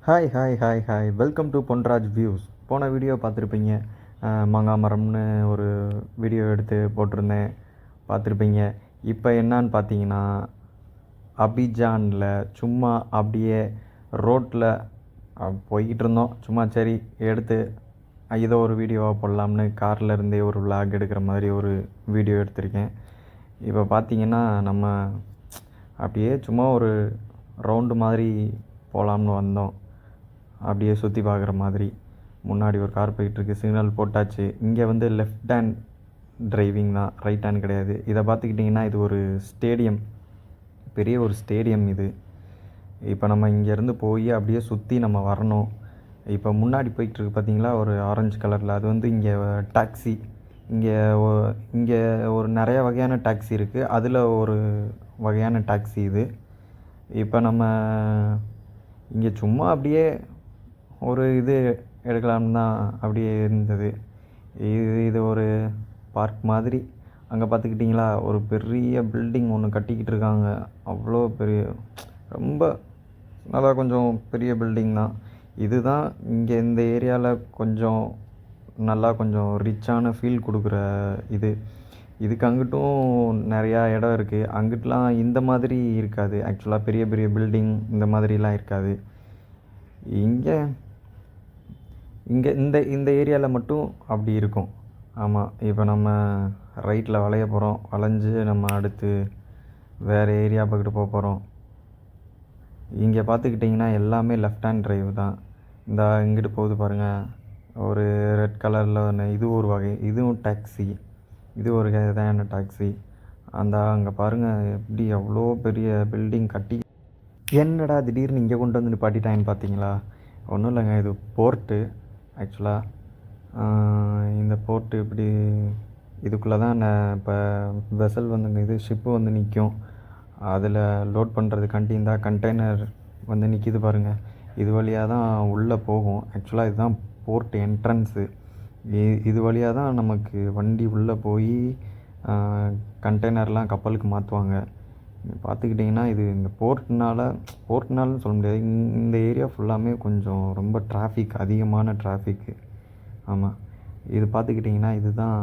Hi hi hi hi welcome to Ponraj views. போன video பார்த்துருப்பீங்க, மாங்காய் மரம்னு ஒரு வீடியோ எடுத்து போட்டிருந்தேன், பார்த்துருப்பீங்க. இப்போ என்னான்னு பார்த்தீங்கன்னா, அபிஜானில் சும்மா அப்படியே ரோட்டில் போய்கிட்டு இருந்தோம். சும்மா சரி எடுத்து ஏதோ ஒரு வீடியோவாக போடலாம்னு காரில் இருந்தே ஒரு விளாக் எடுக்கிற மாதிரி ஒரு வீடியோ எடுத்திருக்கேன். இப்போ பார்த்தீங்கன்னா நம்ம அப்படியே சும்மா ஒரு ரவுண்டு மாதிரி போகலாம்னு வந்தோம். அப்படியே சுற்றி பார்க்குற மாதிரி. முன்னாடி ஒரு கார் போயிட்டுருக்கு, சிக்னல் போட்டாச்சு. இங்கே வந்து லெஃப்ட் ஹேண்ட் டிரைவிங் தான், ரைட் ஹேண்ட் கிடையாது. இதை பார்த்துக்கிட்டிங்கன்னா இது ஒரு ஸ்டேடியம், பெரிய ஒரு ஸ்டேடியம் இது. இப்போ நம்ம இங்கேருந்து போய் அப்படியே சுற்றி நம்ம வரணும். இப்போ முன்னாடி போயிட்டுருக்கு பார்த்தீங்களா, ஒரு ஆரஞ்சு கலரில், அது வந்து இங்கே டாக்ஸி. இங்கே ஒரு நிறைய வகையான டாக்ஸி இருக்குது, அதில் ஒரு வகையான டாக்ஸி இது. இப்போ நம்ம இங்கே சும்மா அப்படியே ஒரு இது எடுக்கலாம்னு தான் அப்படியே இருந்தது. இது ஒரு பார்க் மாதிரி. அங்கே பார்த்துக்கிட்டிங்களா, ஒரு பெரிய பில்டிங் ஒன்று கட்டிக்கிட்டு இருக்காங்க. அவ்வளோ பெரிய, ரொம்ப நல்லா கொஞ்சம் பெரிய பில்டிங் தான். இதுதான் இங்கே இந்த ஏரியாவில் கொஞ்சம் நல்லா கொஞ்சம் ரிச்சான ஃபீல் கொடுக்குற இது. இதுக்கு அங்கிட்டும் நிறையா இடம் இருக்குது. அங்கிட்டலாம் இந்த மாதிரி இருக்காது ஆக்சுவலாக, பெரிய பெரிய பில்டிங் இந்த மாதிரிலாம் இருக்காது. இங்கே இந்த ஏரியாவில் மட்டும் அப்படி இருக்கும். ஆமாம், இப்போ நம்ம ரைட்டில் வளைய போகிறோம். வளைஞ்சு நம்ம அடுத்து வேறு ஏரியா பக்கிட்டு போக போகிறோம். இங்கே பார்த்துக்கிட்டிங்கன்னா எல்லாமே லெஃப்ட் ஹேண்ட் டிரைவ் தான். இந்த இங்கிட்டு போகுது பாருங்கள், ஒரு ரெட் கலரில் ஒன்று, இது ஒரு வகை, இதுவும் டாக்ஸி. இது ஒரு வகையான டாக்ஸி. அங்கே பாருங்கள் எப்படி எவ்வளோ பெரிய பில்டிங் கட்டி. என்னடா திடீர்னு இங்கே கொண்டு வந்து நிப்பாட்டிட்டாங்கன்னு பார்த்தீங்களா? ஒன்றும் இல்லைங்க, இது போர்ட்டு ஆக்சுவலாக. இந்த போர்ட்டு இப்படி இதுக்குள்ளே தான் இப்போ வெசல் வந்து இது ஷிப்பு வந்து நிற்கும். அதில் லோட் பண்ணுறதுக்காண்டி இந்த கண்டெய்னர் வந்து நிற்கிது பாருங்கள். இது வழியாக தான் உள்ளே போகும். ஆக்சுவலாக இதுதான் போர்ட் என்ட்ரன்ஸு. இது வழியாக தான் நமக்கு வண்டி உள்ளே போய் கண்டெய்னர்லாம் கப்பலுக்கு மாற்றுவாங்க. பார்த்துக்கிட்டிங்கன்னா இது இந்த போர்ட்னாலும் சொல்ல முடியாது. இந்த ஏரியா ஃபுல்லாமே கொஞ்சம் ரொம்ப டிராஃபிக், அதிகமான டிராஃபிக்கு. ஆமாம், இது பார்த்துக்கிட்டிங்கன்னா இதுதான்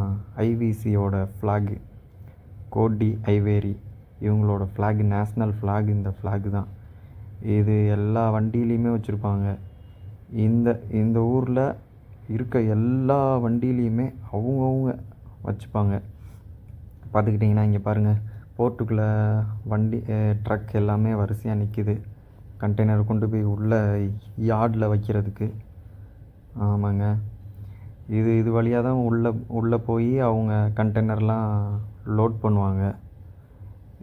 ஐவிசியோட ஃப்ளாகு, கோட் ஐவேரி இவங்களோட ஃப்ளாக், நேஷ்னல் ஃப்ளாக் இந்த ஃப்ளாக் தான். இது எல்லா வண்டியிலையுமே வச்சுருப்பாங்க. இந்த ஊரில் இருக்க எல்லா வண்டியிலையுமே அவங்கவுங்க வச்சுப்பாங்க. பார்த்துக்கிட்டிங்கன்னா இங்கே பாருங்கள், போர்ட்டுக்குள்ளே வண்டி ட்ரக் எல்லாமே வரிசையாக நிற்கிது, கண்டெய்னர் கொண்டு போய் உள்ள யார்டில் வைக்கிறதுக்கு. ஆமாங்க, இது வழியாக தான் உள்ளே போய் அவங்க கண்டெய்னர்லாம் லோட் பண்ணுவாங்க.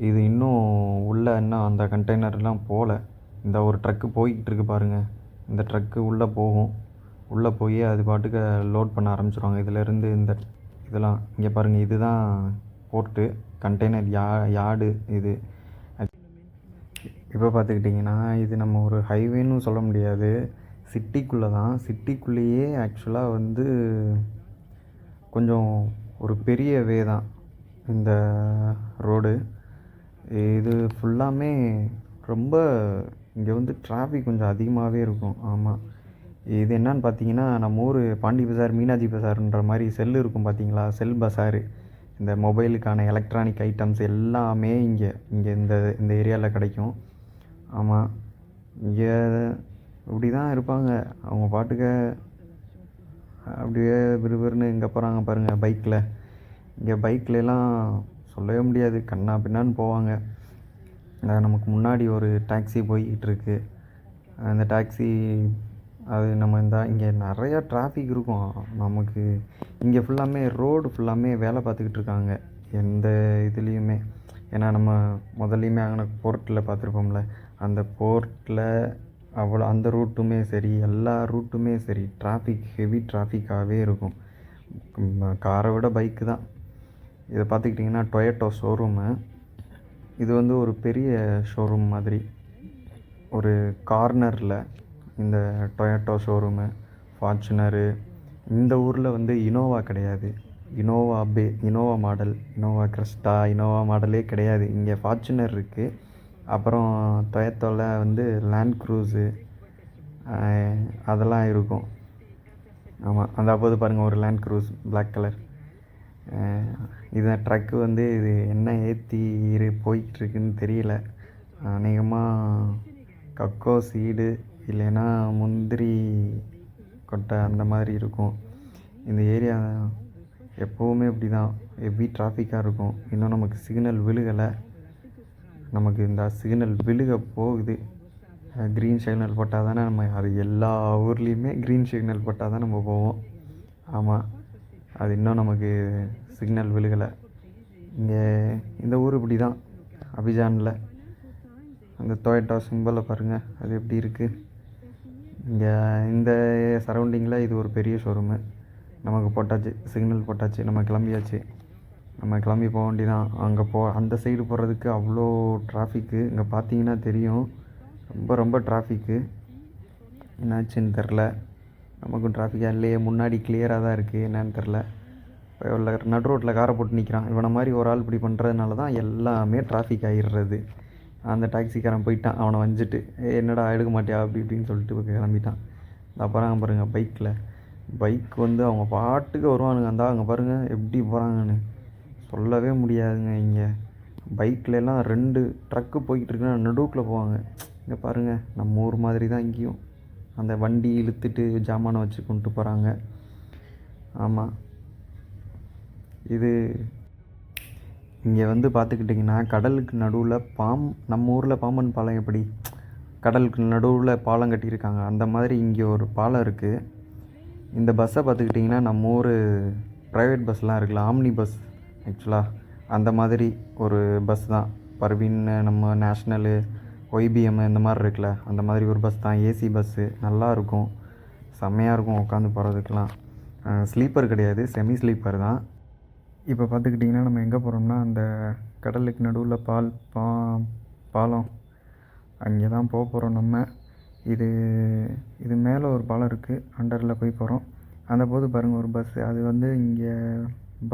இது இன்னும் இன்னும் அந்த கண்டெய்னர்லாம் போகல. இந்த ஒரு ட்ரக்கு போய்கிட்டு இருக்கு பாருங்கள், இந்த ட்ரக்கு உள்ளே போகும். உள்ளே போய் அது பாட்டுக்கு லோட் பண்ண ஆரம்பிச்சிடுவாங்க. இதிலேருந்து இதெல்லாம் இங்கே பாருங்கள், இதுதான் போர்ட்டு, கண்டெய்னர் யார்டு இது. இப்போ பார்த்துக்கிட்டிங்கன்னா இது நம்ம ஒரு ஹைவேன்னு சொல்ல முடியாது, சிட்டிக்குள்ளே தான். சிட்டிக்குள்ளேயே ஆக்சுவலாக வந்து கொஞ்சம் ஒரு பெரிய வே தான் இந்த ரோடு. இது ஃபுல்லாமே ரொம்ப இங்கே வந்து டிராஃபிக் கொஞ்சம் அதிகமாகவே இருக்கும். ஆமாம், இது என்னன்னு பார்த்தீங்கன்னா, நம்ம ஊர் பாண்டி பஜார், மீனாட்சி பஜார்ன்ற மாதிரி செல் இருக்கும் பார்த்தீங்களா, செல் பஸாரு. இந்த மொபைலுக்கான எலக்ட்ரானிக் ஐட்டம்ஸ் எல்லாமே இங்கே இந்த ஏரியாவில் கிடைக்கும். ஆமாம், இங்கே இப்படி தான் இருப்பாங்க அவங்க பாட்டுக்கு. அப்படியே விறுவிறுன்னு இங்கே போகிறாங்க பாருங்கள் பைக்கில். இங்கே பைக்லலாம் சொல்லவே முடியாது, கண்ணா பின்னான்னு போவாங்க. நமக்கு முன்னாடி ஒரு டாக்ஸி போய்கிட்டு இருக்கு. அந்த டாக்ஸி அது நம்ம இங்கே நிறையா டிராஃபிக் இருக்கும் நமக்கு. இங்கே ஃபுல்லாமே ரோடு ஃபுல்லாமே வேலை பார்த்துக்கிட்டு இருக்காங்க எந்த இதுலேயுமே. ஏன்னா நம்ம முதல்லையுமே அங்கே போர்ட்டில் பார்த்துருப்போம்ல, அந்த போர்ட்டில் அவ்வளோ அந்த ரூட்டுமே சரி, எல்லா ரூட்டுமே சரி, டிராஃபிக், ஹெவி டிராஃபிக்காகவே இருக்கும். காரை விட பைக்கு தான். இதை பார்த்துக்கிட்டிங்கன்னா டொயோட்டோ ஷோரூமு. இது வந்து ஒரு பெரிய ஷோரூம் மாதிரி, ஒரு கார்னரில் இந்த டொயோட்டோ ஷோரூமு. ஃபார்ச்சுனரு. இந்த ஊரில் வந்து இனோவா கிடையாது, Innova model, Innova Crysta, Innova மாடலே கிடையாது. இங்கே ஃபார்ச்சுனர் இருக்குது. அப்புறம் டொயோட்டாவில் வந்து லேண்ட் க்ரூஸு அதெல்லாம் இருக்கும். ஆமாம், அந்த அப்போது பாருங்கள் ஒரு லேண்ட் க்ரூஸ் பிளாக் கலர். இதுதான் ட்ரக்கு வந்து இது என்ன ஏற்றி போய்கிட்டுருக்குன்னு தெரியல. அநேகமாக கக்கோ சீடு இல்லைன்னா முந்திரி கொட்டை அந்த மாதிரி இருக்கும். இந்த ஏரியா எப்போவுமே இப்படி தான் ஹெவி டிராஃபிக்காக இருக்கும். இன்னும் நமக்கு சிக்னல் விழுகலை. நமக்கு இந்த சிக்னல் விழுக போகுது. க்ரீன் சிக்னல் போட்டால் தானே நம்ம அது எல்லா ஊர்லேயுமே க்ரீன் சிக்னல் போட்டால் தான் நம்ம போவோம். ஆமாம், அது இன்னும் நமக்கு சிக்னல் விழுகலை. இங்கே இந்த ஊர் இப்படி தான். அபிஜானில் அந்த டொயோட்டா சிம்பலை பாருங்கள், அது எப்படி இருக்குது. இங்கே இந்த சரௌண்டிங்கில் இது ஒரு பெரிய ஷோரூமு. நமக்கு போட்டாச்சு, சிக்னல் போட்டாச்சு, நம்ம கிளம்பியாச்சு. நம்ம கிளம்பி போக வேண்டியதான். அங்கே அந்த சைடு போகிறதுக்கு அவ்வளோ டிராஃபிக்கு. இங்கே பார்த்தீங்கன்னா தெரியும், ரொம்ப ரொம்ப டிராஃபிக்கு. என்னாச்சுன்னு தெரில. நமக்கும் டிராஃபிக்காக இல்லையே, முன்னாடி கிளியராக தான் இருக்குது. என்னன்னு தெரில. இப்போ நடு ரோட்டில் காரை போட்டு நிற்கிறான். இவனை மாதிரி ஒரு ஆள் இப்படி பண்ணுறதுனால தான் எல்லாமே டிராஃபிக் ஆகிடுறது. அந்த டாக்ஸிக்காரன் போயிட்டான், அவனை வஞ்சிட்டு என்னடா எடுக்க மாட்டியா அப்படி இப்படின்னு சொல்லிட்டு கிளம்பிட்டான். அப்புறம் பாருங்கள் பைக் வந்து அவங்க பாட்டுக்கு வருவானுங்க. அங்கே பாருங்கள் எப்படி போகிறாங்கன்னு சொல்லவே முடியாதுங்க. இங்கே பைக்லலாம் 2 ட்ரக்கு போய்கிட்டு இருக்குன்னா நடுவுக்கில் போவாங்க. இங்கே பாருங்கள், நம்ம ஊர் மாதிரி தான் இங்கேயும். அந்த வண்டி இழுத்துட்டு ஜாமானை வச்சு கொண்டு போகிறாங்க. ஆமாம், இது இங்கே வந்து பார்த்துக்கிட்டிங்கன்னா கடலுக்கு நடுவில் நம்ம ஊரில் பாம்பன் பாலம் எப்படி கடலுக்கு நடுவில் பாலம் கட்டியிருக்காங்க, அந்த மாதிரி இங்கே ஒரு பாலம் இருக்குது. இந்த பஸ்ஸை பார்த்துக்கிட்டிங்கன்னா நம்ம ஊர் ப்ரைவேட் பஸ்லாம் இருக்குல்ல, ஆம்னி பஸ் ஆக்சுவலாக அந்த மாதிரி ஒரு பஸ் தான். பர்வீன், நம்ம நேஷ்னலு, ஒய்பிஎம் இந்த மாதிரி இருக்குல்ல, அந்த மாதிரி ஒரு பஸ் தான். ஏசி பஸ்ஸு, நல்லாயிருக்கும், செம்மையாக இருக்கும் உட்காந்து போகிறதுக்கெலாம். ஸ்லீப்பர் கிடையாது, செமி ஸ்லீப்பர் தான். இப்போ பார்த்துக்கிட்டிங்கன்னா நம்ம எங்கே போகிறோம்னா அந்த கடலுக்கு நடுவில் பாலம் அங்கே தான் போகிறோம் நம்ம. இது மேலே ஒரு பாலம் இருக்குது, அண்டரில் போய் போகிறோம். அந்த போது பாருங்கள் ஒரு பஸ்ஸு, அது வந்து இங்கே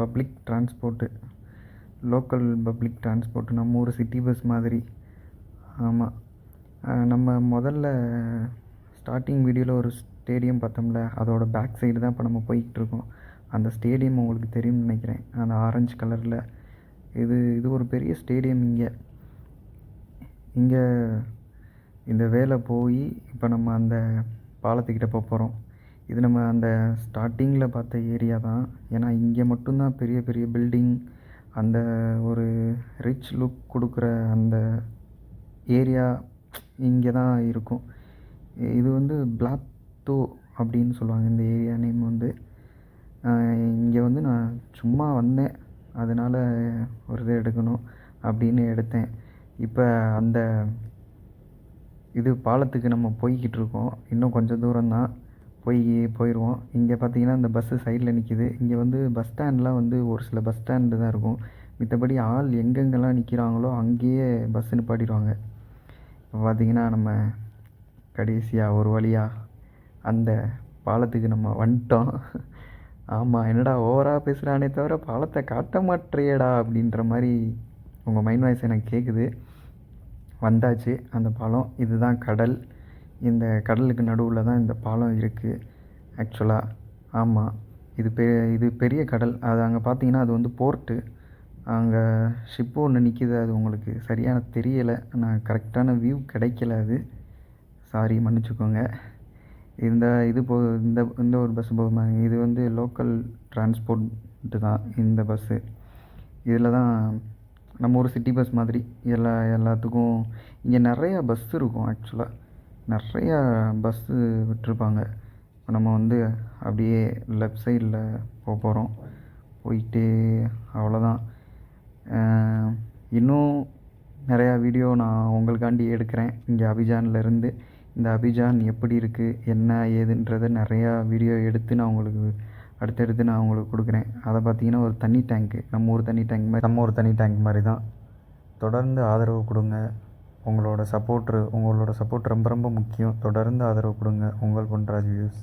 public transport, local public transport, நம்ம ஊர் சிட்டி பஸ் மாதிரி. ஆமாம், நம்ம முதல்ல ஸ்டார்டிங் வீடியோவில் ஒரு ஸ்டேடியம் பார்த்தோம்ல, அதோட பேக் சைடு தான் இப்போ நம்ம போய்கிட்டுருக்கோம். அந்த ஸ்டேடியம் உங்களுக்கு தெரியும்னு நினைக்கிறேன், அந்த ஆரஞ்சு கலரில். இது ஒரு பெரிய ஸ்டேடியம். இங்கே இந்த வேலை போய் இப்போ நம்ம அந்த பாலத்துக்கிட்ட போகிறோம். இது நம்ம அந்த ஸ்டார்டிங்கில் பார்த்த ஏரியா தான். ஏன்னா இங்கே மட்டும்தான் பெரிய பெரிய பில்டிங், அந்த ஒரு ரிச் லுக் கொடுக்குற அந்த ஏரியா இங்கே தான் இருக்கும். இது வந்து பிளாத்தோ அப்படின்னு சொல்லுவாங்க இந்த ஏரியா நேம் வந்து. இங்கே வந்து நான் சும்மா வந்தேன், அதனால் ஒரு இது எடுக்கணும் அப்படின்னு எடுத்தேன். இப்போ அந்த பாலத்துக்கு நம்ம போய்கிட்டு இருக்கோம். இன்னும் கொஞ்சம் தூரம்தான், போயிடுவோம். இங்கே பார்த்தீங்கன்னா இந்த பஸ்ஸு சைடில் நிற்கிது. இங்கே வந்து பஸ் ஸ்டாண்ட்லாம் வந்து ஒரு சில பஸ் ஸ்டாண்டு தான் இருக்கும். மத்தபடி ஆள் எங்கெங்கெல்லாம் நிற்கிறாங்களோ அங்கேயே பஸ்ஸு நிப்பாட்டிடுவாங்க. இப்போ பார்த்திங்கன்னா நம்ம கடைசியாக ஒரு வழியாக அந்த பாலத்துக்கு நம்ம வந்துட்டோம். ஆமாம், என்னடா ஓவராக பேசுகிறானே தவிர பாலத்தை காட்ட மாட்டேறியடா அப்படின்ற மாதிரி உங்கள் மைண்ட் வாய்ஸ் எனக்கு கேட்குது. வந்தாச்சு அந்த பாலம். இதுதான் கடல். இந்த கடலுக்கு நடுவில் தான் இந்த பாலம் இருக்குது ஆக்சுவலாக. ஆமாம், இது பெரிய கடல். அது அங்கே பார்த்தீங்கன்னா அது வந்து போர்ட்டு. அங்கே ஷிப்பு ஒன்று நிற்கிது, அது உங்களுக்கு சரியான தெரியலை, நான் கரெக்டான வியூ கிடைக்கல. அது சாரி, மன்னிச்சுக்கோங்க. இந்த ஒரு பஸ்ஸு போகுமாங்க. இது வந்து லோக்கல் டிரான்ஸ்போர்ட்டு தான் இந்த பஸ்ஸு. இதில் தான் நம்ம ஒரு சிட்டி பஸ் மாதிரி எல்லாத்துக்கும் இங்கே நிறையா பஸ் இருக்கும். ஆக்சுவலாக நிறையா பஸ்ஸு விட்டுருப்பாங்க. இப்போ நம்ம வந்து அப்படியே லெஃப்ட் சைடில் போகிறோம். போயிட்டு அவ்வளோதான். இன்னும் நிறையா வீடியோ நான் உங்களுக்காண்டி எடுக்கிறேன் இங்கே அபிஜான்லேருந்து. இந்த அபிஜான் எப்படி இருக்குது, என்ன ஏதுன்றதை நிறையா வீடியோ எடுத்து நான் உங்களுக்கு அடுத்தடுத்து நான் உங்களுக்கு கொடுக்குறேன். அதை பார்த்தீங்கன்னா ஒரு தண்ணி டேங்க்கு, நம்ம ஒரு தண்ணி டேங்க் மாதிரி தான். தொடர்ந்து ஆதரவு கொடுங்க. உங்களோட சப்போர்ட் ரொம்ப ரொம்ப முக்கியம். தொடர்ந்து ஆதரவு கொடுங்க. உங்கள் பொன்ராஜ் வியூஸ்.